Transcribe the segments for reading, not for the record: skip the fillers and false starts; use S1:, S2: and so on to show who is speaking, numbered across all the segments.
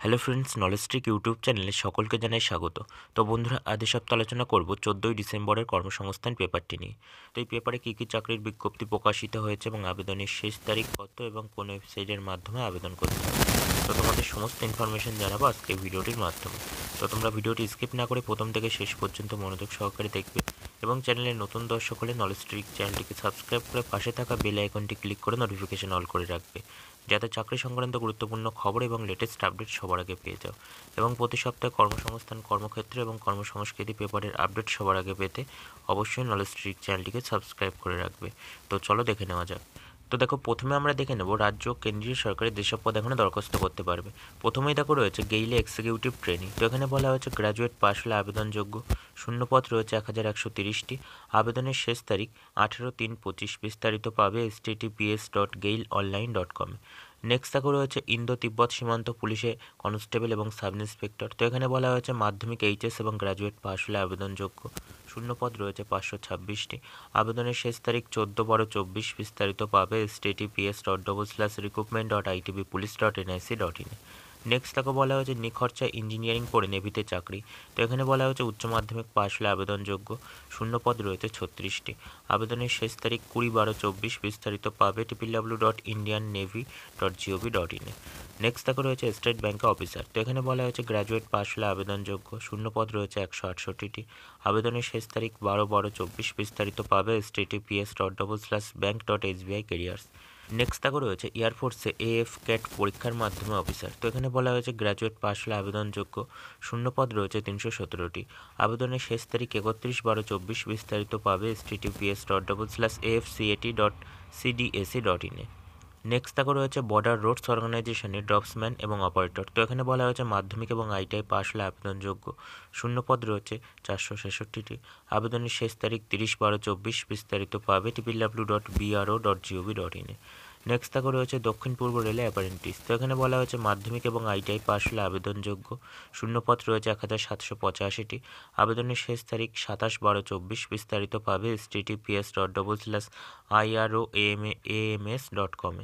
S1: Hello friends, knowledge trick YouTube চ্যানেলে সকলকে জানাই স্বাগত। তো বন্ধুরা, আজ এই সপ্তাহে আলোচনা করব 14ই ডিসেম্বরের কর্মসংস্থান পেপারটি নিয়ে। তো এই পেপারে কী কী চাকরির বিজ্ঞপ্তি প্রকাশিত হয়েছে এবং আবেদনের শেষ তারিখ কত এবং কোন ওয়েবসাইটের মাধ্যমে আবেদন করতে হবে, তো তোমাদের সমস্ত ইনফরমেশন জানাবো আজকে ভিডিওটির মাধ্যমে। তো তোমরা ভিডিওটি স্কিপ না করে প্রথম থেকে শেষ পর্যন্ত মনোযোগ সহকারে দেখবে এবং চ্যানেলের নতুন দর্শক হলে নলেজ ট্রিক চ্যানেলটিকে সাবস্ক্রাইব করে পাশে থাকা বেল আইকনটি ক্লিক করে নোটিফিকেশন অল করে রাখবে, যাতে চাকরি সংক্রান্ত গুরুত্বপূর্ণ খবর এবং লেটেস্ট আপডেট সবার আগে পেয়ে যাও। এবং প্রতি সপ্তাহে কর্মসংস্থান, কর্মক্ষেত্র এবং কর্মসংস্কৃতি পেপারের আপডেট সবার আগে পেতে অবশ্যই নলেজ ট্রিক চ্যানেলটিকে সাবস্ক্রাইব করে রাখবে। তো চলো দেখে নেওয়া যাক। তো দেখো, প্রথমে আমরা দেখে নেব রাজ্য ও কেন্দ্রীয় সরকারের যেসব পদ এখানে দরখাস্ত করতে পারবে। প্রথমেই দেখো রয়েছে গেইলে এক্সিকিউটিভ ট্রেনিং। তো এখানে বলা হয়েছে গ্র্যাজুয়েট পাস হলে আবেদনযোগ্য। শূন্যপদ রয়েছে 1130টি। আবেদনের শেষ তারিখ 18/3/25। বিস্তারিত পাবে https://gailonline.com। নেক্সট দেখো রয়েছে ইন্দো তিব্বত সীমান্ত পুলিশে কনস্টেবল এবং সাব ইন্সপেক্টর। তো এখানে বলা হয়েছে মাধ্যমিক, এইচএস এবং গ্র্যাজুয়েট পাস হলে আবেদনযোগ্য। শূন্যপদ রয়েছে 526টি। আবেদনের শেষ তারিখ 14/12/24। বিস্তারিত পাবে https://recruitment.itbpolice.nic.in। নেক্সট তাকে বলা হয়েছে নিখরচায় ইঞ্জিনিয়ারিং পড়ে নেভিতে চাকরি। তো এখানে বলা হয়েছে উচ্চ মাধ্যমিক পাস হলে আবেদনযোগ্য। শূন্যপদ রয়েছে 36টি। আবেদনের শেষ তারিখ 20/12/24। বিস্তারিত পাবে www.indiannavy.gov.in। নেক্সট তাকে রয়েছে স্টেট ব্যাংকে অফিসার। তো এখানে বলা হয়েছে গ্র্যাজুয়েট পাস হলে আবেদনযোগ্য। শূন্যপদ রয়েছে 168টি। আবেদনের শেষ তারিখ 12/12/24। বিস্তারিত পাবে https://bank.sbi careers। নেক্সট তাকে রয়েছে এয়ারফোর্সে এএফ ক্যাট পরীক্ষার মাধ্যমে অফিসার। তো এখানে বলা হয়েছে গ্র্যাজুয়েট পাস হলে আবেদনযোগ্য। শূন্যপদ রয়েছে 317টি। আবেদনের শেষ তারিখ 31/12/24। বিস্তারিত পাবে https://afcat.cdac.in। নেক্সট তাকে রয়েছে বর্ডার রোডস অর্গানাইজেশনের ড্রপসম্যান এবং অপারেটর। তো এখানে বলা হয়েছে মাধ্যমিক এবং আইটিআই পাস হলে আবেদনযোগ্য। শূন্যপদ রয়েছে 466টি। আবেদনের শেষ তারিখ 30/12/24। বিস্তারিত পাবে www.bro.gov.in। নেক্সট তাকে রয়েছে দক্ষিণ পূর্ব রেলে অ্যাপারেন্টিস। তো এখানে বলা হয়েছে মাধ্যমিক এবং আইটিআই পাস হলে আবেদনযোগ্য। শূন্যপদ রয়েছে 1785টি। আবেদনের শেষ তারিখ 27/12/24। বিস্তারিত পাবে https://iroams.com।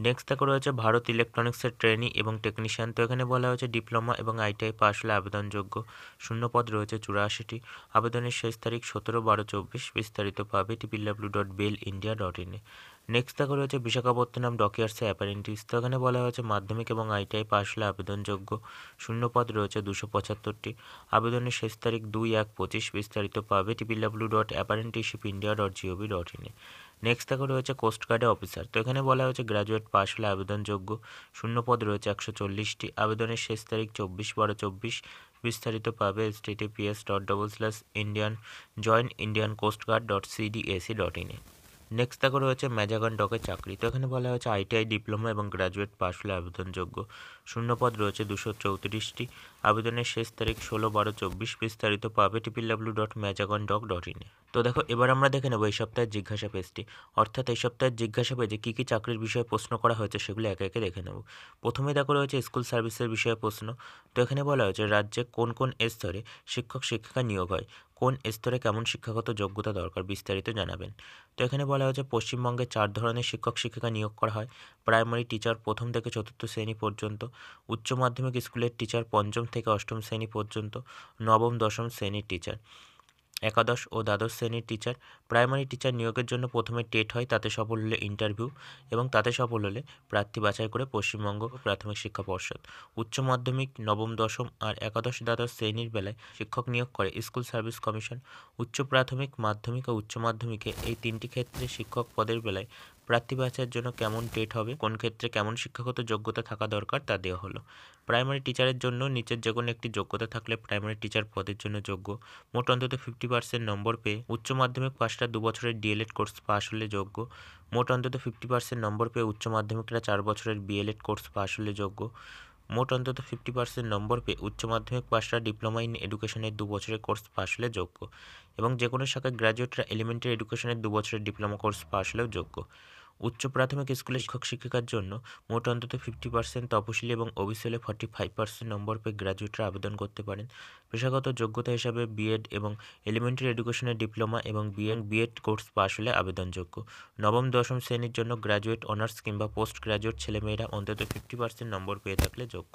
S1: নেক্সট তাকে রয়েছে ভারত ইলেকট্রনিক্সের ট্রেনি এবং টেকনিশিয়ান। তো এখানে বলা হয়েছে ডিপ্লোমা এবং আইটিআই পাস হলে আবেদনযোগ্য। শূন্যপদ রয়েছে 84টি। আবেদনের শেষ তারিখ 17/12/24। বিস্তারিত পাবে www.bellindia.in। নেক্সট তাকে রয়েছে বিশাখাপত্তনম ডকইয়ার্ডসে অ্যাপারেন্টিস। তো এখানে বলা হয়েছে মাধ্যমিক এবং আইটিআই পাস হলে আবেদনযোগ্য। শূন্যপদ রয়েছে 275টি। আবেদনের শেষ তারিখ 2/1/25। বিস্তারিত পাবে www.apprenticeshipindia.gov.in। নেক্সট তাকে রয়েছে কোস্টগার্ডে অফিসার। তো এখানে বলা হয়েছে গ্র্যাজুয়েট পাস হলে আবেদনযোগ্য। শূন্যপদ রয়েছে 140টি। আবেদনের শেষ তারিখ 24/12/24। বিস্তারিত পাবে https://join.indiancoastguard.cdac.in। নেক্সট তাকে রয়েছে ম্যাজাগন ডকে চাকরি। তো এখানে বলা হয়েছে আইটিআই ডিপ্লোমা এবং গ্র্যাজুয়েট পাস হলে আবেদনযোগ্য। শূন্যপদ রয়েছে 234টি। আবেদনের শেষ তারিখ 16/12/24। বিস্তারিত পাবে www.majagondoc.in। তো দেখো, এবার আমরা দেখে নেব এই সপ্তাহের জিজ্ঞাসা পেজটি। অর্থাৎ এই সপ্তাহের জিজ্ঞাসা পেজে কী কী চাকরির বিষয়ে প্রশ্ন করা হয়েছে সেগুলো একে একে দেখে নেব। প্রথমে দেখো রয়েছে স্কুল সার্ভিসের বিষয়ে প্রশ্ন। তো এখানে বলা হয়েছে রাজ্যে কোন কোন স্তরে শিক্ষক শিক্ষিকা নিয়োগ হয়, কোন স্তরে কেমন শিক্ষাগত যোগ্যতা দরকার, বিস্তারিত জানাবেন। তো এখানে বলা হয়েছে পশ্চিমবঙ্গে 4 ধরনের শিক্ষক শিক্ষিকা নিয়োগ করা হয়। প্রাইমারি টিচার 1ম থেকে 4র্থ শ্রেণী পর্যন্ত, উচ্চ মাধ্যমিক স্কুলের টিচার 5ম থেকে 8ম শ্রেণী পর্যন্ত, নবম 10ম শ্রেণীর টিচার, একাদশ ও দ্বাদশ শ্রেণীর টিচার। প্রাইমারি টিচার নিয়োগের জন্য প্রথমে টেট হয়, তাতে সফল হলে ইন্টারভিউ এবং তাতে সফল হলে প্রার্থী বাছাই করে পশ্চিমবঙ্গ প্রাথমিক শিক্ষা পর্ষদ। উচ্চ মাধ্যমিক, নবম, দশম আর একাদশ দ্বাদশ শ্রেণীর বেলায় শিক্ষক নিয়োগ করে স্কুল সার্ভিস কমিশন। উচ্চ প্রাথমিক, মাধ্যমিক ও উচ্চ মাধ্যমিকে এই 3টি ক্ষেত্রে শিক্ষক পদের বেলায় প্রার্থী বাছাইয়ের জন্য কেমন টেট হবে, কোন ক্ষেত্রে কেমন শিক্ষাগত যোগ্যতা থাকা দরকার তা দেওয়া হলো। প্রাইমারি টিচারের জন্য নিচের যে কোনো একটি যোগ্যতা থাকলে প্রাইমারি টিচার পদের জন্য যোগ্য। মোট অন্তত 50% নম্বর পেয়ে উচ্চ মাধ্যমিক পাশটা 2 বছরের ডিএলএড কোর্স পাশ হলে যোগ্য। মোট অন্তত 50% নম্বর পেয়ে উচ্চ মাধ্যমিকরা 4 বছরের বিএলএড কোর্স পাশ হলে যোগ্য। মোট অন্তত 50% নম্বর পেয়ে উচ্চ মাধ্যমিক পাশরা ডিপ্লোমা ইন এডুকেশনের 2 বছরের কোর্স পাশ হলে যোগ্য। এবং যে কোনো শাখায় গ্র্যাজুয়েটরা এলিমেন্টারি এডুকেশনের 2 বছরের ডিপ্লোমা কোর্স পাশ হলেও যোগ্য। উচ্চ প্রাথমিক স্কুলে শিক্ষক শিক্ষিকার জন্য মোট অন্তত 50% তপশিলি এবং ওবিসি হলে 45% নম্বর পেয়ে গ্র্যাজুয়েটরা আবেদন করতে পারেন। পেশাগত যোগ্যতা হিসাবে বিএড এবং এলিমেন্টারি এডুকেশনের ডিপ্লোমা এবং বিএড কোর্স পাশ হলে আবেদনযোগ্য। নবম দশম শ্রেণীর জন্য গ্র্যাজুয়েট অনার্স কিংবা পোস্ট গ্র্যাজুয়েট ছেলেমেয়েরা অন্তত 50% নম্বর পেয়ে থাকলে যোগ্য।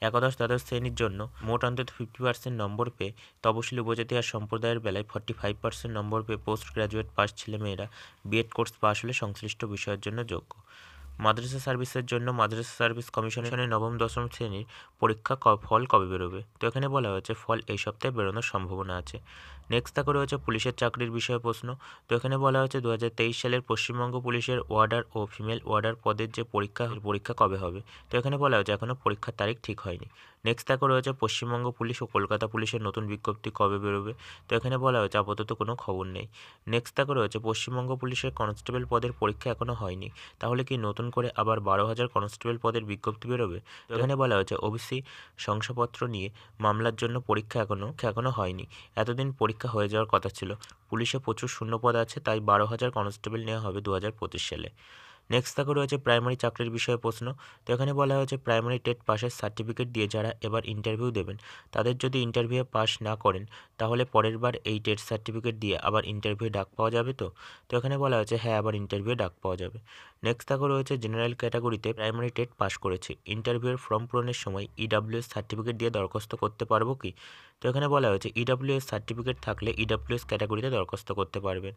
S1: একাদশ দ্বাদশ শ্রেণীর জন্য মোট অন্তত 50% নম্বর পেয়ে তপশিলি উপজাতি আর সম্প্রদায়ের বেলায় 45% নম্বর পেয়ে পোস্ট গ্র্যাজুয়েট পাস ছেলেমেয়েরা বিএড কোর্স পাশ হলে সংশ্লিষ্ট বিষয়ের জন্য যোগ্য। মাদ্রাসা সার্ভিসের জন্য মাদ্রাসা সার্ভিস কমিশনের নবম দশম শ্রেণীর পরীক্ষা ফল কবে বেরোবে? তো এখানে বলা হয়েছে ফল এই সপ্তাহে বেরোনোর সম্ভাবনা আছে। নেক্সট থাকে রয়েছে পুলিশের চাকরির বিষয়ে প্রশ্ন। তো এখানে বলা হয়েছে 2023 সালের পশ্চিমবঙ্গ পুলিশের ওয়ার্ডার ও ফিমেল ওয়ার্ডার পদের যে পরীক্ষা কবে হবে? তো এখানে বলা হয়েছে এখনও পরীক্ষার তারিখ ঠিক হয়নি। নেক্সট থাকে রয়েছে পশ্চিমবঙ্গ পুলিশ ও কলকাতা পুলিশের নতুন বিজ্ঞপ্তি কবে বেরোবে? তো এখানে বলা হয়েছে আপাতত কোনো খবর নেই। নেক্সট থাকে রয়েছে পশ্চিমবঙ্গ পুলিশের কনস্টেবল পদের পরীক্ষা এখনও হয়নি, তাহলে কি নতুন করে আবার 12,000 কনস্টেবল পদের বিজ্ঞপ্তি বেরোবে? তো এখানে বলা হয়েছে ওবিসি শংসাপত্র নিয়ে মামলার জন্য পরীক্ষা এখনও হয়নি। এতদিন পরীক্ষা হয়ে যাওয়ার কথা ছিল। পুলিশে প্রচুর শূন্যপদ আছে, তাই 12,000 কনস্টেবল নেওয়া হবে 2025 সালে। নেক্সট থাকে রয়েছে প্রাইমারি চাকরির বিষয়ে প্রশ্ন। তো এখানে বলা হয়েছে প্রাইমারি টেট পাসের সার্টিফিকেট দিয়ে যারা এবার ইন্টারভিউ দেবেন, তাদের যদি ইন্টারভিউয়ে পাস না করেন, তাহলে পরের বার এই টেট সার্টিফিকেট দিয়ে আবার ইন্টারভিউ ডাক পাওয়া যাবে তো? তো এখানে বলা হয়েছে হ্যাঁ, আবার ইন্টারভিউ ডাক পাওয়া যাবে। নেক্সট থাকে রয়েছে জেনারেল ক্যাটাগরিতে প্রাইমারি টেট পাস করেছি, ইন্টারভিউয়ের ফর্ম পূরণের সময় ইডাব্লিউএস সার্টিফিকেট দিয়ে দরখাস্ত করতে পারবো কি? তো এখানে বলা হয়েছে ইডাব্লিউএস সার্টিফিকেট থাকলে ইডাব্লিউএস ক্যাটাগরিতে দরখাস্ত করতে পারবেন।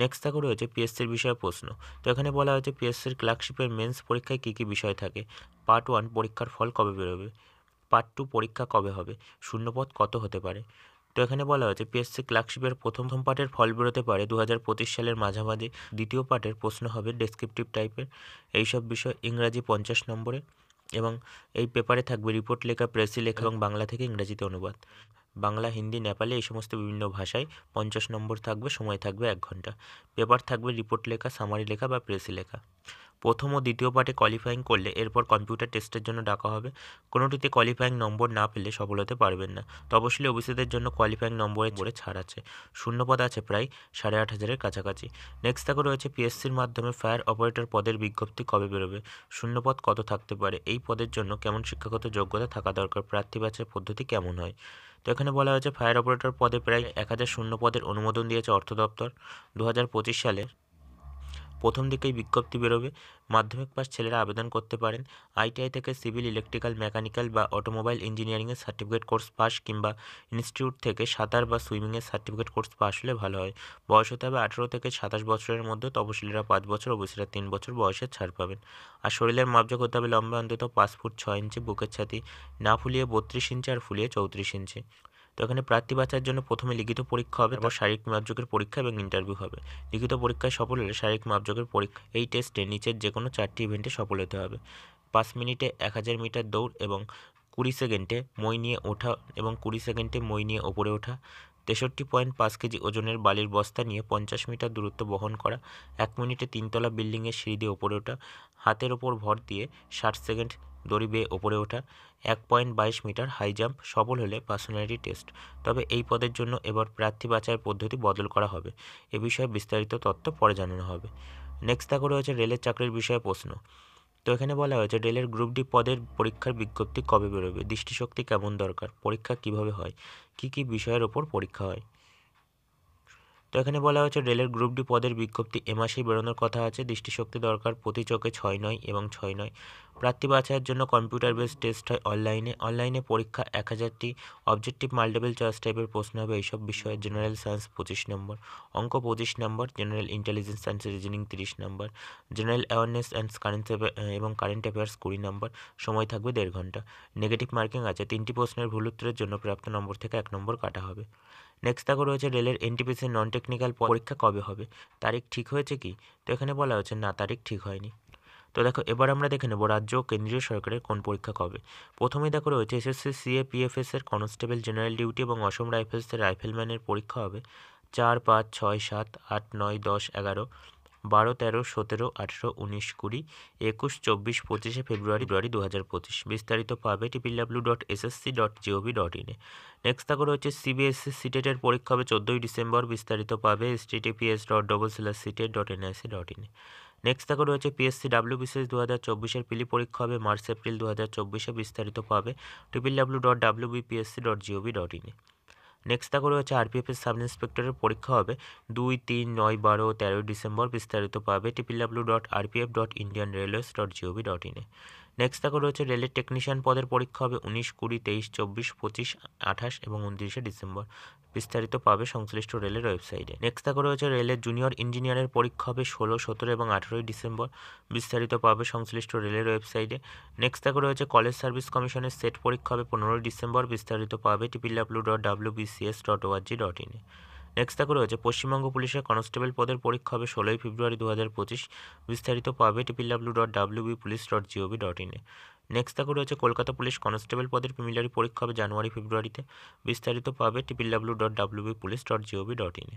S1: নেক্সট থাকে রয়েছে পিএসসির বিষয়ে প্রশ্ন। তো এখানে বলা হয়েছে পিএসসির ক্লার্কশিপের মেন্স পরীক্ষায় কী কী বিষয় থাকে? পার্ট 1 পরীক্ষার ফল কবে বেরোবে? পার্ট 2 পরীক্ষা কবে হবে? শূন্যপদ কত হতে পারে? তো এখানে বলা হয়েছে পিএসসি ক্লার্কশিপের প্রথম পার্টের ফল বেরোতে পারে 2025 সালের মাঝামাঝি। দ্বিতীয় পার্টের প্রশ্ন হবে ডেসক্রিপটিভ টাইপের, এইসব বিষয় ইংরাজি 50 নম্বরে, এবং এই পেপারে থাকবে রিপোর্ট লেখা, প্রেসি লেখা এবং বাংলা থেকে ইংরাজিতে অনুবাদ। বাংলা, হিন্দি, নেপালি এই সমস্ত বিভিন্ন ভাষায় 50 নম্বর থাকবে, সময় থাকবে 1 ঘন্টা। পেপার থাকবে রিপোর্ট লেখা, সামারি লেখা বা প্রেসি লেখা। প্রথম ও দ্বিতীয় পার্টে কোয়ালিফাইং করলে এরপর কম্পিউটার টেস্টের জন্য ডাকা হবে। কোনোটিতে কোয়ালিফাইং নম্বর না পেলে সফল হতে পারবেন না। তপশিলি ওবিসিদের জন্য কোয়ালিফাইং নম্বরে ছাড় আছে। শূন্যপদ আছে প্রায় 8,500-এর কাছাকাছি। নেক্সট থাকে রয়েছে পিএসসির মাধ্যমে ফায়ার অপারেটর পদের বিজ্ঞপ্তি কবে বেরোবে? শূন্যপদ কত থাকতে পারে? এই পদের জন্য কেমন শিক্ষাগত যোগ্যতা থাকা দরকার? প্রার্থী বাছাই পদ্ধতি কেমন হয়? তো এখানে বলা হয়েছে ফায়ার অপারেটর পদে প্রায় 1,000 শূন্যপদের অনুমোদন দিয়েছে অর্থ দপ্তর। 2025 সালে প্রথম দিকেই বিজ্ঞপ্তি বেরোবে। মাধ্যমিক পাস ছেলেরা আবেদন করতে পারেন। আইটিআই থেকে সিভিল, ইলেকট্রিক্যাল, মেকানিক্যাল বা অটোমোবাইল ইঞ্জিনিয়ারিংয়ের সার্টিফিকেট কোর্স পাস কিংবা ইনস্টিটিউট থেকে সাঁতার বা সুইমিংয়ের সার্টিফিকেট কোর্স পাস হলে ভালো হয়। বয়স হতে হবে 18 থেকে 27 বছরের মধ্যে। তপশিলীরা 5 বছর, ওবিসিরা 3 বছর বয়সের ছাড় পাবেন। আর শরীরের মাপযোগ হতে হবে লম্বা অন্তত 5 ফুট 6 ইঞ্চি, বুকের ছাতি না ফুলিয়ে 32 ইঞ্চি আর ফুলিয়ে 34 ইঞ্চি। তো এখানে প্রার্থী বাছাইয়ের জন্য প্রথমে লিখিত পরীক্ষা হবে, তারপর শারীরিক মাপযোগের পরীক্ষা এবং ইন্টারভিউ হবে। লিখিত পরীক্ষায় সফল হলে শারীরিক মাপযোগের পরীক্ষা। এই টেস্টে নিচের যে কোনো 4টি ইভেন্টে সফল হতে হবে। 5 মিনিটে 1000 মিটার দৌড় এবং 20 সেকেন্ডে মই নিয়ে ওঠা এবং 20 সেকেন্ডে মই নিয়ে ওপরে ওঠা, 63.5 কেজি ওজনের বালির বস্তা নিয়ে 50 মিটার দূরত্ব বহন করা, 1 মিনিটে 3তলা বিল্ডিংয়ের সিঁড়ি দিয়ে ওপরে ওঠা, হাতের ওপর ভর দিয়ে 60 সেকেন্ড দড়ি বেয়ে ওপরে ওঠা, 1.22 মিটার হাই জাম্প। সফল হলে পার্সোনালিটি টেস্ট। তবে এই পদের জন্য এবার প্রার্থী বাছাইয়ের পদ্ধতি বদল করা হবে। এ বিষয়ে বিস্তারিত তথ্য পরে জানানো হবে। নেক্সট থাকে রয়েছে রেলের চাকরির বিষয়ে প্রশ্ন। তো এখানে বলা হয়েছে রেলের গ্রুপ ডি পদের পরীক্ষার বিজ্ঞপ্তি কবে বেরোবে? দৃষ্টিশক্তি কেমন দরকার? পরীক্ষা কিভাবে হয়? কী কী বিষয়ের ওপর পরীক্ষা হয়? তো এখানে বলা হয়েছে রেলের গ্রুপ ডি পদের বিজ্ঞপ্তি এ মাসেই বেরোনোর কথা আছে। দৃষ্টিশক্তি দরকার প্রতি চোখে 6/9 এবং 6/9। প্রার্থী বাছাইয়ের জন্য কম্পিউটার বেস টেস্ট হয় অনলাইনে পরীক্ষা 1000টি। অবজেক্টিভ মাল্টিপল চয়েস টাইপের প্রশ্ন হবে এইসব বিষয়ে। জেনারেল সায়েন্স 25 নম্বর, অঙ্ক 25 নম্বর, জেনারেল ইন্টেলিজেন্স অ্যান্ড রিজনিং 30 নম্বর, general awareness and current affairs 20 নম্বর। সময় থাকবে 1.5 ঘন্টা। নেগেটিভ মার্কিং আছে। 3টি প্রশ্নের ভুল উত্তরের জন্য প্রাপ্ত নম্বর থেকে 1 নম্বর কাটা হবে। নেক্সট থাকে রয়েছে রেলের এনটিপিসি নন টেকনিক্যাল পরীক্ষা কবে হবে? তারিখ ঠিক হয়েছে কি? তো এখানে বলা হয়েছে না, তারিখ ঠিক হয়নি। তো দেখো এবার আমরা দেখে নেব রাজ্য ও কেন্দ্রীয় সরকারের কোন পরীক্ষা কবে। প্রথমেই দেখো রয়েছে এসএসসি সিএপিএফএস এর কনস্টেবল জেনারেল ডিউটি এবং অসম রাইফেলসের রাইফেলম্যানের পরীক্ষা হবে 4, 5, 6, 7, 8, 9, 10, 11, 12, 13, 17, 18, 19, 20, 21, 24, 25 ফেব্রুয়ারি 2025। বিস্তারিত পাবে www.ssc.gov.in-এ। নেক্সট থাকো রয়েছে সিবিএসসি সিটেটের পরীক্ষা হবে 14ই ডিসেম্বর। বিস্তারিত পাবে https://ctet.nic.in-এ। নেক্সট দেখো রয়েছে পিএসসি ডাব্লিউবিসিএস 2024 প্রিলি পরীক্ষা হবে মার্চ এপ্রিল 2024 বিস্তারিত পাবে www.wbpsc.gov.in নেক্সট দেখো রয়েছে আরপিএফের সাব ইন্সপেক্টরের পরীক্ষা হবে 2, 3, 9, 12 ও 13 ডিসেম্বর বিস্তারিত পাবে www.rpf.indianrailways.gov.in নেক্সট দেখো রয়েছে রেলের টেকনিশিয়ান পদের পরীক্ষা হবে 19, 20, 23, 24, 25, 28 এবং 29 ডিসেম্বর বিস্তারিত পাবে সংশ্লিষ্ট রেলের ওয়েবসাইটে। নেক্সট দেখো রয়েছে রেলের জুনিয়র ইঞ্জিনিয়ারের পরীক্ষা হবে 16, 17 এবং 18 ডিসেম্বর বিস্তারিত পাবে সংশ্লিষ্ট রেলের ওয়েবসাইটে। নেক্সট দেখো রয়েছে কলেজ সার্ভিস কমিশনের সেট পরীক্ষা হবে 15 ডিসেম্বর বিস্তারিত পাবে www.wbcs.org.in নেক্সট দেখো রয়েছে পশ্চিমবঙ্গ পুলিশের কনস্টেবল পদের পরীক্ষা হবে 16 ফেব্রুয়ারি 2025 বিস্তারিত পাবে www.wbpolice.gov.in নেক্সট দেখো রয়েছে কলকাতা পুলিশ কনস্টেবল পদের প্রিলিমিনারি পরীক্ষা হবে জানুয়ারি ফেব্রুয়ারিতে বিস্তারিত পাবে www.wbpolice.gov.in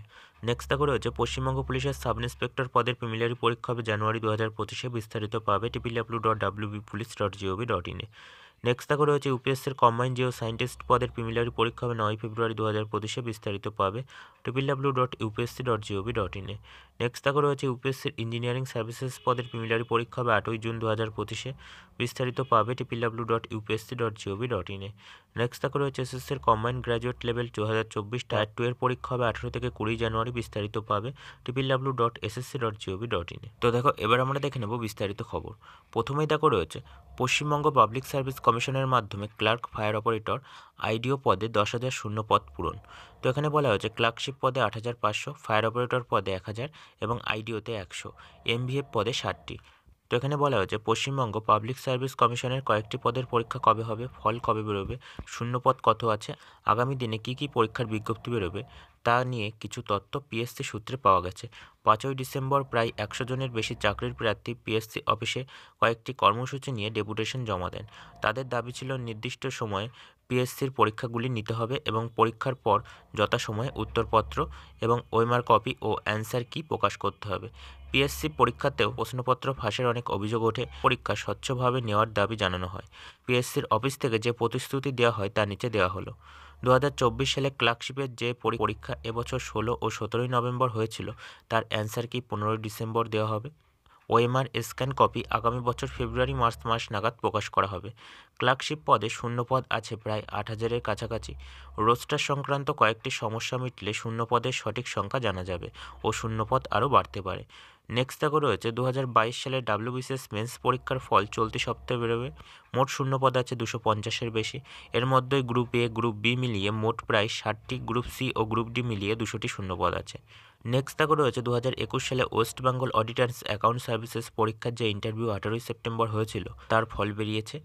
S1: নেক্সট দেখো রয়েছে পশ্চিমবঙ্গ পুলিশের সাব ইন্সপেক্টর পদের প্রিলিমিনারি পরীক্ষা হবে জানুয়ারি 2025 বিস্তারিত পাবে www.wbpolice.gov.in নেক্সট দেখো রয়েছে ইউপিএসসির কম্বাইন্ড জিও সায়েন্টিস্ট পদের প্রিলিমিনারি পরীক্ষা হবে 9 ফেব্রুয়ারি 2025 বিস্তারিত পাবে www.upsc.gov.in নেক্সট দেখো রয়েছে ইউপিএসসির ইঞ্জিনিয়ারিং সার্ভিসেস পদের প্রিলিমিনারি পরীক্ষা হবে 8 জুন 2025 বিস্তারিত পাবে www.upsc.gov.in নেক্সট দেখো রয়েছে এসএসসির কম্বাইন্ড গ্র্যাজুয়েট লেভেল 2024 টায়ার 2 এর পরীক্ষা হবে 18 থেকে 20 জানুয়ারি বিস্তারিত পাবে www.ssc.gov.in তো দেখো এবার আমরা দেখে নেব বিস্তারিত খবর। প্রথমেই দেখো রয়েছে পশ্চিমবঙ্গ পাবলিক সার্ভিস কমিশনের মাধ্যমে ক্লার্ক ফায়ার অপারেটর আইডিও পদে 10,000 শূন্য পদ পূরণ। তো এখানে বলা হয়েছে ক্লার্কশিপ পদে 8,500, ফায়ার অপারেটর পদে 1,000 এবং আইডিওতে 100, এমভিএফ পদে 60টি। তো এখানে বলা হয়েছে পশ্চিমবঙ্গ পাবলিক সার্ভিস কমিশনের কয়েকটি পদের পরীক্ষা কবে হবে, ফল কবে বেরোবে, শূন্যপদ কত আছে, আগামী দিনে কী কী পরীক্ষার বিজ্ঞপ্তি বেরোবে তা নিয়ে কিছু তথ্য পিএসসি সূত্রে পাওয়া গেছে। 5 ডিসেম্বর প্রায় 100 জনের বেশি চাকরির প্রার্থী পিএসসি অফিসে কয়েকটি কর্মসূচি নিয়ে ডেপুটেশন জমা দেন। তাদের দাবি ছিল নির্দিষ্ট সময়ে পিএসসির পরীক্ষাগুলি নিতে হবে এবং পরীক্ষার পর যথাসময়ে উত্তরপত্র এবং ওএমআর কপি ও অ্যান্সার কি প্রকাশ করতে হবে। পিএসসি পরীক্ষাতেও প্রশ্নপত্র ফাঁসের অনেক অভিযোগ ওঠে। পরীক্ষা স্বচ্ছভাবে নেওয়ার দাবি জানানো হয়। পিএসসির অফিস থেকে যে প্রতিশ্রুতি দেওয়া হয় তা নিচে দেওয়া হলো। 2024 সালে ক্লার্কশিপের যে পরীক্ষা এবছর 16 ও 17 নভেম্বর হয়েছিল তার অ্যান্সার কি 15 ডিসেম্বর দেওয়া হবে। ওএমআর স্ক্যান কপি আগামী বছর ফেব্রুয়ারি মার্চ মাস নাগাদ প্রকাশ করা হবে। ক্লার্কশিপ পদে শূন্যপদ আছে প্রায় 8,000-এর কাছাকাছি। রোস্টার সংক্রান্ত কয়েকটি সমস্যা মিটলে শূন্যপদের সঠিক সংখ্যা জানা যাবে ও শূন্যপদ আরও বাড়তে পারে। নেক্সট দেখো রয়েছে 2022 সালের ডাব্লিউবিসিএস মেন্স পরীক্ষার ফল চলতি সপ্তাহে বেরোবে। মোট শূন্যপদ আছে 250-এর বেশি। এর মধ্যে গ্রুপ এ, গ্রুপ বি মিলিয়ে মোট প্রায় 60টি, গ্রুপ সি ও গ্রুপ ডি মিলিয়ে 200টি শূন্যপদ আছে। নেক্সট দেখো রয়েছে 2021 সালে West Bengal auditors account services পরীক্ষার যে ইন্টারভিউ 18 সেপ্টেম্বর হয়েছিল তার ফল বেরিয়েছে।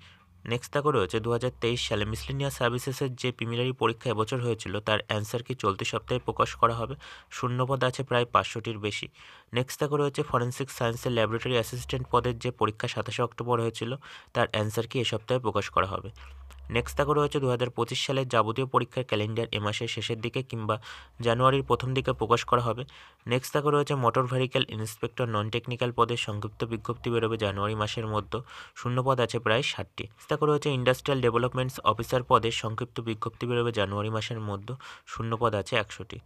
S1: নেক্সট দেখো রয়েছে 2023 সালে মিসলেনিয়াস সার্ভিসেসের যে প্রিলিমিনারি পরীক্ষা এবছর হয়েছিল তার অ্যান্সার কি চলতি সপ্তাহে প্রকাশ করা হবে। শূন্যপদ আছে প্রায় 500টির বেশি। নেক্সট দেখো রয়েছে ফরেন্সিক সায়েন্সের ল্যাবরেটরি অ্যাসিস্ট্যান্ট পদের যে পরীক্ষা 27 অক্টোবর হয়েছিল তার অ্যান্সার কি এ সপ্তাহে প্রকাশ করা হবে। নেক্সট দেখো রয়েছে 2025 সালের যাবতীয় পরীক্ষার ক্যালেন্ডার এ মাসের শেষের দিকে কিংবা জানুয়ারির প্রথম দিকে প্রকাশ করা হবে। নেক্সট দেখো রয়েছে motor vehicle inspector non technical পদের সংক্ষিপ্ত বিজ্ঞপ্তি বেরোবে জানুয়ারি মাসের মধ্যে। শূন্যপদ আছে প্রায় 60টি। নেক্সট দেখো রয়েছে ইন্ডাস্ট্রিয়াল ডেভেলপমেন্টস অফিসার পদের সংক্ষিপ্ত বিজ্ঞপ্তি বেরোবে জানুয়ারি মাসের মধ্যে। শূন্যপদ আছে 100টি।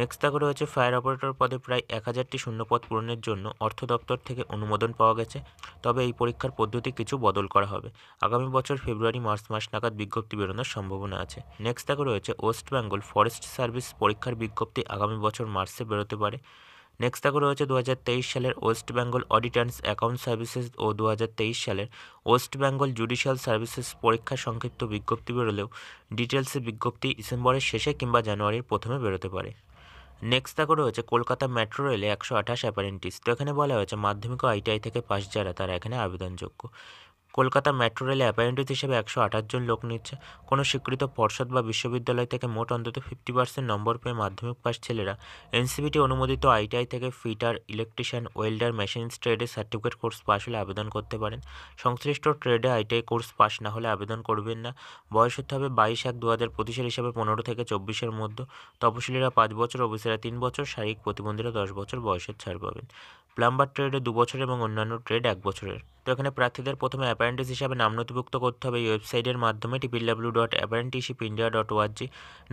S1: নেক্সট দেখো রয়েছে ফায়ার অপারেটর পদে প্রায় 1,000টি শূন্যপদ পূরণের জন্য অর্থ দপ্তর থেকে অনুমোদন পাওয়া গেছে। তবে এই পরীক্ষার পদ্ধতি কিছু বদল করা হবে। আগামী বছর ফেব্রুয়ারি মার্চ মাস নাগাদ বিজ্ঞপ্তি বেরোনোর সম্ভাবনা আছে। নেক্সট দেখো রয়েছে ওয়েস্ট বেঙ্গল ফরেস্ট সার্ভিস পরীক্ষার বিজ্ঞপ্তি আগামী বছর মার্চে বেরোতে পারে। নেক্সট দেখো রয়েছে 2023 সালের West Bengal auditors account services ও 2023 সালের ওয়েস্ট বেঙ্গল জুডিশিয়াল সার্ভিসেস পরীক্ষার সংক্ষিপ্ত বিজ্ঞপ্তি বেরোলেও ডিটেলসে বিজ্ঞপ্তি ডিসেম্বরের শেষে কিংবা জানুয়ারির প্রথমে বেরোতে পারে। নেক্সট দেখো রয়েছে কলকাতা মেট্রো রেলে 128 অ্যাপারেন্টিস। তো এখানে বলা হয়েছে মাধ্যমিক ও আইটিআই থেকে পাস যারা তারা এখানে আবেদনযোগ্য। কলকাতা মেট্রো রেলে অ্যাপারেন্টিস হিসেবে 128 জন লোক নিচ্ছে। কোনো স্বীকৃত পর্ষদ বা বিশ্ববিদ্যালয় থেকে মোট অন্তত 50% নম্বর পেয়ে মাধ্যমিক পাস ছেলেরা এনসিবিটি অনুমোদিত আইটিআই থেকে ফিটার, ইলেকট্রিশিয়ান, ওয়েল্ডার, মেশিনিস্ট ট্রেডে সার্টিফিকেট কোর্স পাস হলে আবেদন করতে পারেন। সংশ্লিষ্ট ট্রেডে আইটিআই কোর্স পাস না হলে আবেদন করবেন না। বয়স হতে হবে 22/1/2025 হিসাবে 15 থেকে 24-এর মধ্যে। তপশিলীরা 5 বছর, ওবিসিরা 3 বছর, শারীরিক প্রতিবন্ধীরা 10 বছর বয়সের ছাড় পাবেন। প্লাম্বার ট্রেডে 2 বছর এবং অন্যান্য ট্রেড 1 বছরের। তো এখানে প্রার্থীদের প্রথমে অ্যাপ্রেন্টিস হিসাবে নাম নথিভুক্ত করতে হবে এই ওয়েবসাইটের মাধ্যমে www.apprenticeshipindia.org।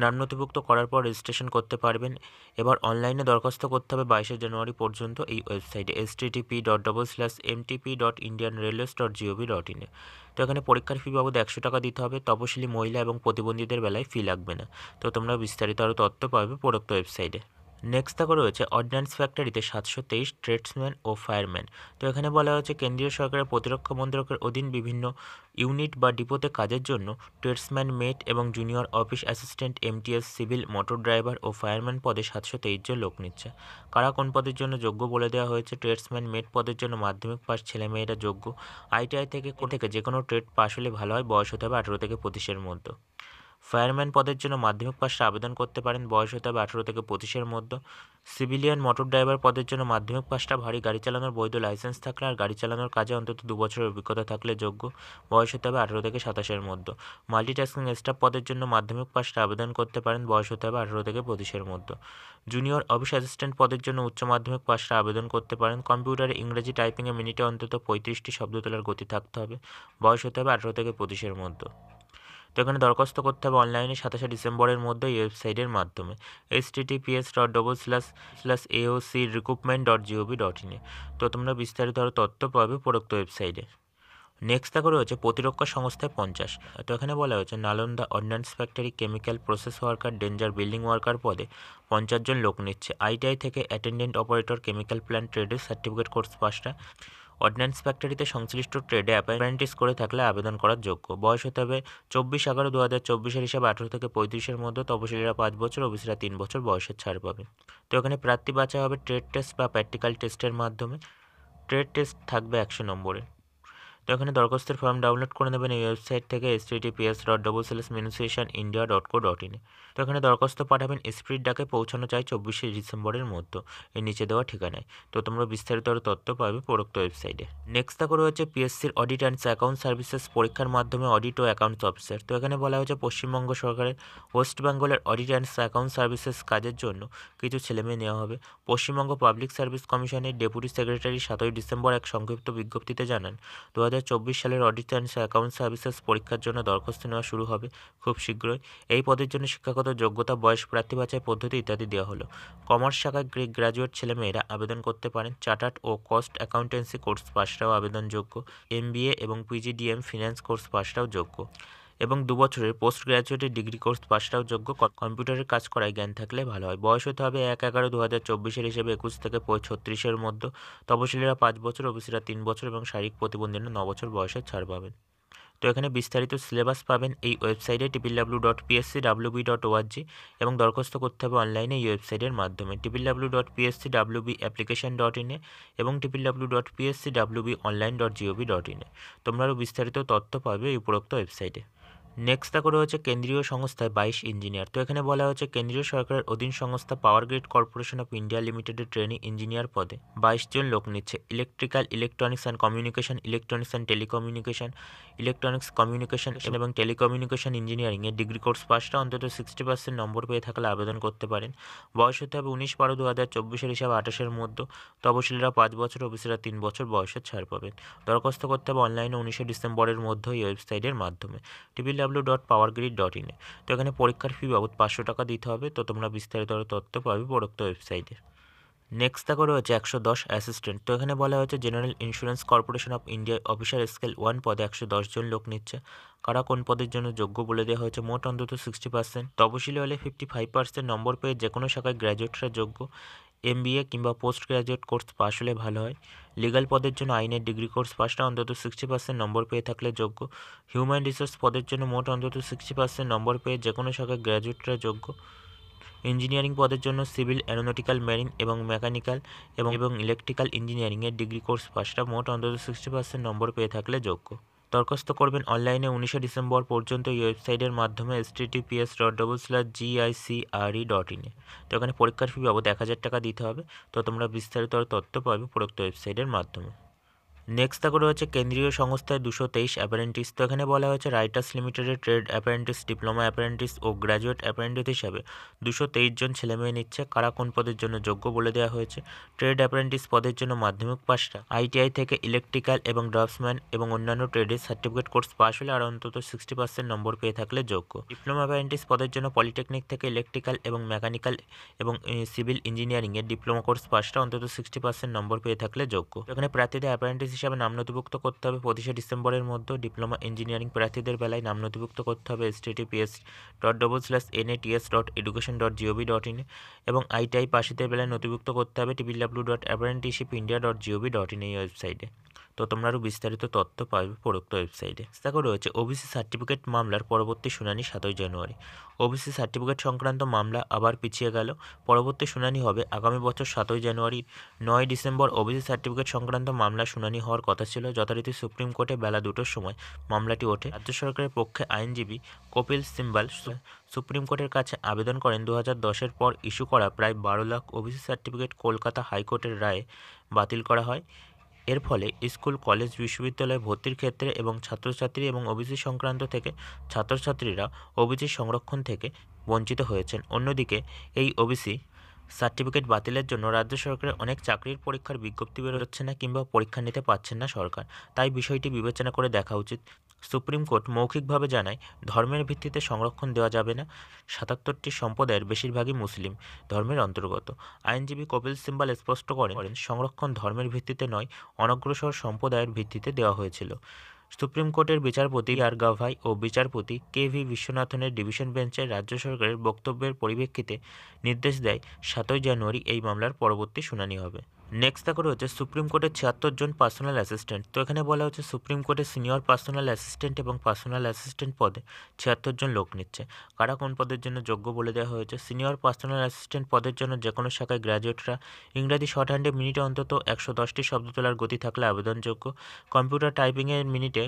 S1: নাম নথিভুক্ত করার পর রেজিস্ট্রেশন করতে পারবেন। এবার অনলাইনে দরখাস্ত করতে হবে 22শে জানুয়ারি পর্যন্ত এই ওয়েবসাইটে http://mtp.indianrailways.gov.in এ। তো এখানে পরীক্ষার ফি বাবদ 100 টাকা দিতে হবে। তপশিলি মহিলা এবং প্রতিবন্ধীদের বেলায় ফি লাগবে না। তো তোমরা বিস্তারিত আরও তথ্য পাবে উপরোক্ত ওয়েবসাইটে। নেক্সট দেখো রয়েছে অর্ডিন্যান্স ফ্যাক্টরিতে 723 ট্রেডসম্যান ও ফায়ারম্যান। তো এখানে বলা হয়েছে কেন্দ্রীয় সরকারের প্রতিরক্ষা মন্ত্রকের অধীন বিভিন্ন ইউনিট বা ডিপোতে কাজের জন্য ট্রেডসম্যান মেট এবং junior office assistant MTS civil motor driver ও ফায়ারম্যান পদে 723 জন লোক নিচ্ছে। কারা কোন পদের জন্য যোগ্য বলে দেওয়া হয়েছে। ট্রেডসম্যান মেট পদের জন্য মাধ্যমিক পাস ছেলেমেয়েরা যোগ্য। আইটিআই থেকে যে কোনো ট্রেড পাস হলে ভালো হয়। বয়স হতে হবে 18 থেকে 25-এর মধ্যে। ফায়ারম্যান পদের জন্য মাধ্যমিক পাশে আবেদন করতে পারেন। বয়স হতে হবে 18 থেকে 25-এর মধ্যে। সিভিলিয়ান মোটর ড্রাইভার পদের জন্য মাধ্যমিক পাশটা ভারী গাড়ি চালানোর বৈধ লাইসেন্স থাকলে আর গাড়ি চালানোর কাজে অন্তত 2 বছরের অভিজ্ঞতা থাকলে যোগ্য। বয়স হতে হবে 18 থেকে 27-এর মধ্যে। মাল্টিটাস্কিং স্টাফ পদের জন্য মাধ্যমিক পাশটা আবেদন করতে পারেন। বয়স হতে হবে 18 থেকে 25-এর মধ্যে। জুনিয়র অফিস অ্যাসিস্ট্যান্ট পদের জন্য উচ্চ মাধ্যমিক পাশটা আবেদন করতে পারেন। কম্পিউটারে ইংরেজি টাইপিংয়ে মিনিটে অন্তত 35টি শব্দ তোলার গতি থাকতে হবে। বয়স হতে হবে 18 থেকে 25-এর মধ্যে। তো এখানে দরখাস্ত করতে হবে অনলাইনে 27শে ডিসেম্বরের মধ্যে এই ওয়েবসাইটের মাধ্যমে https://aocrecruitment.gov.in এ। তো তোমরা বিস্তারিত আরও তথ্য পাবে উপরোক্ত ওয়েবসাইটে। নেক্সট দেখো রয়েছে প্রতিরক্ষা সংস্থায় 50। তো এখানে বলা হয়েছে Nalanda ordnance factory chemical process worker danger building worker পদে 50 জন লোক নিচ্ছে। আইটিআই থেকে অ্যাটেন্ডেন্ট অপারেটর কেমিক্যাল প্ল্যান্ট ট্রেডের সার্টিফিকেট কোর্স পাসটা অর্ডিন্যান্স ফ্যাক্টরিতে সংশ্লিষ্ট ট্রেডে অ্যাপ্রেন্টিস করে থাকলে আবেদন করার যোগ্য। বয়স হতে হবে 24/11/2024 হিসাবে 18 থেকে 35-এর মধ্যে। তপশিলীরা 5 বছর, ওবিসিরা 3 বছর বয়সের ছাড় পাবে। তো এখানে প্রার্থী বাছা হবে ট্রেড টেস্ট বা প্র্যাকটিক্যাল টেস্টের মাধ্যমে। ট্রেড টেস্ট থাকবে 100 নম্বরের। তো এখানে দরখাস্তের ফর্ম ডাউনলোড করে নেবেন এই ওয়েবসাইট থেকে https://minusationindia.co.in এ। তো এখানে দরখাস্ত পাঠাবেন স্পিরিট ডাকে, পৌঁছানো চাই 24শে ডিসেম্বরের মধ্যে এই নিচে দেওয়া ঠিকানায়। তো তোমরা বিস্তারিত আরও তথ্য পাবে উপরোক্ত ওয়েবসাইটে। নেক্সট দেখো রয়েছে পিএসসির অডিট অ্যান্ড অ্যাকাউন্ট সার্ভিসেস পরীক্ষার মাধ্যমে অডিট ও অ্যাকাউন্টস অফিসার। তো এখানে বলা হয়েছে পশ্চিমবঙ্গ সরকারের ওয়েস্ট বেঙ্গলের অডিট অ্যান্ড অ্যাকাউন্ট সার্ভিসেস কাজের জন্য কিছু ছেলেমেয়ে নেওয়া হবে। পশ্চিমবঙ্গ পাবলিক সার্ভিস কমিশনের ডেপুটি সেক্রেটারি 7ই ডিসেম্বর এক সংক্ষিপ্ত বিজ্ঞপ্তিতে জানান 2024 সালের অডিট অ্যান্ড অ্যাকাউন্ট সার্ভিসেস পরীক্ষার জন্য দরখাস্ত নেওয়া শুরু হবে খুব শীঘ্রই। এই পদের জন্য শিক্ষাগত যোগ্যতা, বয়স, প্রার্থী বাছাই পদ্ধতি ইত্যাদি দেওয়া হলো। কমার্স শাখায় গ্র্যাজুয়েট ছেলেমেয়েরা আবেদন করতে পারেন। চার্টার্ড ও কস্ট অ্যাকাউন্টেন্সি কোর্স পাসটাও আবেদনযোগ্য। এমবিএ এবং পিজিডিএম ফিন্যান্স কোর্স পাসটাও যোগ্য এবং 2 বছরের পোস্ট গ্র্যাজুয়েটের ডিগ্রি কোর্স পাসটাও যোগ্য। কম্পিউটারের কাজ করায় জ্ঞান থাকলে ভালো হয়। বয়স হতে হবে 1/11/2024 হিসেবে 21 থেকে 36-এর মধ্যে। তপশিলীরা 5 বছর, ওবিসিরা 3 বছর এবং শারীরিক প্রতিবন্ধীরা 9 বছর বয়সের ছাড় পাবেন। তো এখানে বিস্তারিত সিলেবাস পাবেন এই ওয়েবসাইটে www.pscwb.org এবং দরখাস্ত করতে হবে অনলাইনে এই ওয়েবসাইটের মাধ্যমে www.pscwbapplication.in এ এবং www.pscwbonline.gov.in এ। তোমরা আরও বিস্তারিত তথ্য পাবে এই উপরোক্ত ওয়েবসাইটে। নেক্সট দেখো রয়েছে কেন্দ্রীয় সংস্থায় 22 ইঞ্জিনিয়ার। তো এখানে বলা হয়েছে কেন্দ্রীয় সরকারের অধীন সংস্থা power grid corporation of India লিমিটেডের ট্রেনিং ইঞ্জিনিয়ার পদে 22 জন লোক নিচ্ছে। Electrical, electronics and communication, electronics and telecommunication, electronics communication এবং টেলিকমিউনিকেশন ইঞ্জিনিয়ারিংয়ের ডিগ্রি কোর্স পাসটা অন্তত 60% নম্বর পেয়ে থাকলে আবেদন করতে পারেন। বয়স হতে হবে 19/12/2024 হিসাবে 28-এর মধ্যে। তপশিলীরা 5 বছর, ওবিসিরা 3 বছর বয়সের ছাড় পাবেন। দরখাস্ত করতে হবে অনলাইনে 19শে ডিসেম্বরের মধ্যে এই ওয়েবসাইটের মাধ্যমে www.powergrid.in এ। তো এখানে পরীক্ষার ফি বাবদ 500 টাকা দিতে হবে। তো তোমরা বিস্তারিত তথ্য পাবে উপরোক্ত ওয়েবসাইটে। নেক্সট দেখো রয়েছে 110 অ্যাসিস্ট্যান্ট। তো এখানে বলা হয়েছে general insurance corporation of India officer scale 1 পদে 110 জন লোক নিচ্ছে। কারা কোন পদের জন্য যোগ্য বলে দেওয়া হয়েছে। মোট অন্তত 60%, তপশিলি হলে 55% নম্বর পেয়ে যে কোনো শাখায় গ্র্যাজুয়েটরা যোগ্য। এমবিএ কিংবা পোস্ট গ্র্যাজুয়েট কোর্স পাস হলে ভালো হয়। লিগ্যাল পদের জন্য আইনের ডিগ্রি কোর্স পাসটা অন্তত 60% নম্বর পেয়ে থাকলে যোগ্য। হিউম্যান রিসোর্স পদের জন্য মোট অন্তত 60% নম্বর পেয়ে যে কোনো শাখায় গ্র্যাজুয়েটরা যোগ্য। ইঞ্জিনিয়ারিং পদের জন্য সিভিল, অ্যারোনটিক্যাল, মেরিন এবং মেকানিক্যাল এবং ইলেকট্রিক্যাল ইঞ্জিনিয়ারিংয়ের ডিগ্রি কোর্স পাসটা মোট অন্তত 60% নম্বর পেয়ে থাকলে যোগ্য। দরখাস্ত করবেন অনলাইনে 19শে ডিসেম্বর পর্যন্ত এই ওয়েবসাইটের মাধ্যমে https://gicre.in এ। তো এখানে পরীক্ষার ফি বাবদ 1000 টাকা দিতে হবে। তো তোমরা বিস্তারিত তথ্য পাবে উপরোক্ত ওয়েবসাইটের মাধ্যমে। নেক্সট দেখো রয়েছে কেন্দ্রীয় সংস্থায় 223 অ্যাপারেন্টিস। তো এখানে বলা হয়েছে রাইটার্স লিমিটেডের ট্রেড অ্যাপারেন্টিস, ডিপ্লোমা অ্যাপারেন্টিস ও গ্র্যাজুয়েট অ্যাপারেন্টিস হিসাবে 223 জন ছেলেমেয়ে নিচ্ছে। কারা কোন পদের জন্য যোগ্য বলে দেওয়া হয়েছে। ট্রেড অ্যাপারেন্টিস পদের জন্য মাধ্যমিক পাশটা আইটিআই থেকে ইলেকট্রিক্যাল এবং ড্রাফটসম্যান এবং অন্যান্য ট্রেডের সার্টিফিকেট কোর্স পাশ হলে আর অন্তত 60% নম্বর পেয়ে থাকলে যোগ্য। ডিপ্লোমা অ্যাপারেন্টিস পদের জন্য পলিটেকনিক থেকে ইলেকট্রিক্যাল এবং মেকানিক্যাল এবং সিভিল ইঞ্জিনিয়ারিংয়ের ডিপ্লোমা কোর্স পাশটা অন্তত 60% নম্বর পেয়ে থাকলে যোগ্য। এখানে প্রার্থীদের অ্যাপারেন্টিস হিসাবে নাম নথিভুক্ত করতে হবে 25শে ডিসেম্বরের মধ্যে। ডিপ্লোমা ইঞ্জিনিয়ারিং প্রার্থীদের বেলায় নাম নথিভুক্ত করতে হবে https://nats.education.gov.in এবং আইটিআই পাশীদের বেলায় নথিভুক্ত করতে হবে www.apprenticeshipindia.gov.in এই ওয়েবসাইটে। তো তোমরা আরও বিস্তারিত তথ্য পাবে উপরোক্ত ওয়েবসাইটে। দেখো রয়েছে ওবিসি সার্টিফিকেট মামলার পরবর্তী শুনানি 7ই জানুয়ারি। ওবিসি সার্টিফিকেট সংক্রান্ত মামলা আবার পিছিয়ে গেল। পরবর্তী শুনানি হবে আগামী বছর 7ই জানুয়ারি। 9 ডিসেম্বর ওবিসি সার্টিফিকেট সংক্রান্ত মামলা শুনানি হওয়ার কথা ছিল। যথারীতি সুপ্রিম কোর্টে বেলা 2টোর সময় মামলাটি ওঠে। রাজ্য সরকারের পক্ষে আইনজীবী কপিল সিব্বাল সুপ্রিম কোর্টের কাছে আবেদন করেন 2010-এর পর ইস্যু করা প্রায় 12 লাখ ওবিসি সার্টিফিকেট কলকাতা হাইকোর্টের রায়ে বাতিল করা হয়। এর ফলে স্কুল, কলেজ, বিশ্ববিদ্যালয়ে ভর্তির ক্ষেত্রে এবং ছাত্রছাত্রী এবং ওবিসি সংক্রান্ত থেকে ছাত্রছাত্রীরা ওবিসি সংরক্ষণ থেকে বঞ্চিত হয়েছেন। অন্যদিকে এই ওবিসি সার্টিফিকেট বাতিলের জন্য রাজ্য সরকারের অনেক চাকরির পরীক্ষার বিজ্ঞপ্তি বেরোচ্ছে না কিংবা পরীক্ষা নিতে পারছেন না সরকার। তাই বিষয়টি বিবেচনা করে দেখা উচিত। সুপ্রিম কোর্ট মৌখিকভাবে জানায় ধর্মের ভিত্তিতে সংরক্ষণ দেওয়া যাবে না। 77টি সম্প্রদায়ের বেশিরভাগই মুসলিম ধর্মের অন্তর্গত। আইনজীবী কপিল সিব্বাল স্পষ্ট করেন সংরক্ষণ ধর্মের ভিত্তিতে নয়, অনগ্রসর সম্প্রদায়ের ভিত্তিতে দেওয়া হয়েছিল। সুপ্রিম কোর্টের বিচারপতি আর গাভাই ও বিচারপতি কে.ভি. বিশ্বনাথনের ডিভিশন বেঞ্চে রাজ্য সরকারের বক্তব্যের পরিপ্রেক্ষিতে নির্দেশ দেয় 7ই জানুয়ারি এই মামলার পরবর্তী শুনানি হবে। নেক্সট দেখো রয়েছে সুপ্রিম কোর্টের 76 জন পার্সোনাল অ্যাসিস্ট্যান্ট। তো এখানে বলা হচ্ছে সুপ্রিম কোর্টের সিনিয়র পার্সোনাল অ্যাসিস্ট্যান্ট এবং পার্সোনাল অ্যাসিস্ট্যান্ট পদে 76 জন লোক নিচ্ছে। কারা কোন পদের জন্য যোগ্য বলে দেওয়া হয়েছে। সিনিয়র পার্সোনাল অ্যাসিস্ট্যান্ট পদের জন্য যে কোনো শাখায় গ্র্যাজুয়েটরা ইংরাজি শর্ট হ্যান্ডে মিনিটে অন্তত 110টি শব্দ তোলার গতি থাকলে আবেদনযোগ্য। কম্পিউটার টাইপিংয়ের মিনিটে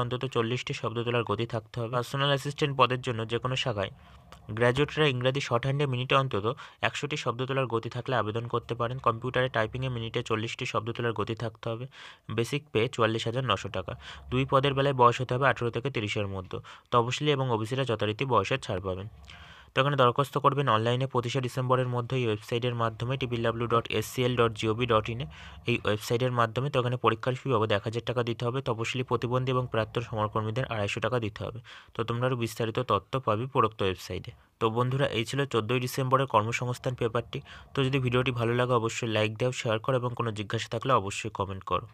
S1: অন্তত 40টি শব্দ তোলার গতি থাকতে হবে। পার্সোনাল অ্যাসিস্ট্যান্ট পদের জন্য যে কোনো শাখায় গ্র্যাজুয়েটরা ইংরাজি শর্ট হ্যান্ডে মিনিটে অন্তত 100টি শব্দ তোলার গতি থাকলে আবেদন করতে পারেন। কম্পিউটারে টাইপিংয়ে মিনিটে 40টি শব্দ তোলার গতি থাকতে হবে। বেসিক পে 44,900 টাকা। দুই পদের বেলায় বয়স হতে হবে 18 থেকে 30-এর মধ্যে। তপশিলি এবং ওবিসিরা যথারীতি বয়সের ছাড় পাবেন। তো এখানে দরখাস্ত করবেন অনলাইনে 25শে ডিসেম্বরের মধ্যে এই ওয়েবসাইটের মাধ্যমে www.scl.gov.in এই ওয়েবসাইটের মাধ্যমে। তো এখানে পরীক্ষার ফি বাবদ 1,000 টাকা দিতে হবে। তপশিলি, প্রতিবন্ধী এবং প্রাপ্ত সমরকর্মীদের 250 টাকা দিতে হবে। তো তোমরা আরও বিস্তারিত তথ্য পাবে উপরোক্ত ওয়েবসাইটে। তো বন্ধুরা, এই ছিল 14ই ডিসেম্বরের কর্মসংস্থান পেপারটি। তো যদি ভিডিওটি ভালো লাগে অবশ্যই লাইক দাও, শেয়ার করো এবং কোনো জিজ্ঞাসা থাকলে অবশ্যই কমেন্ট করো।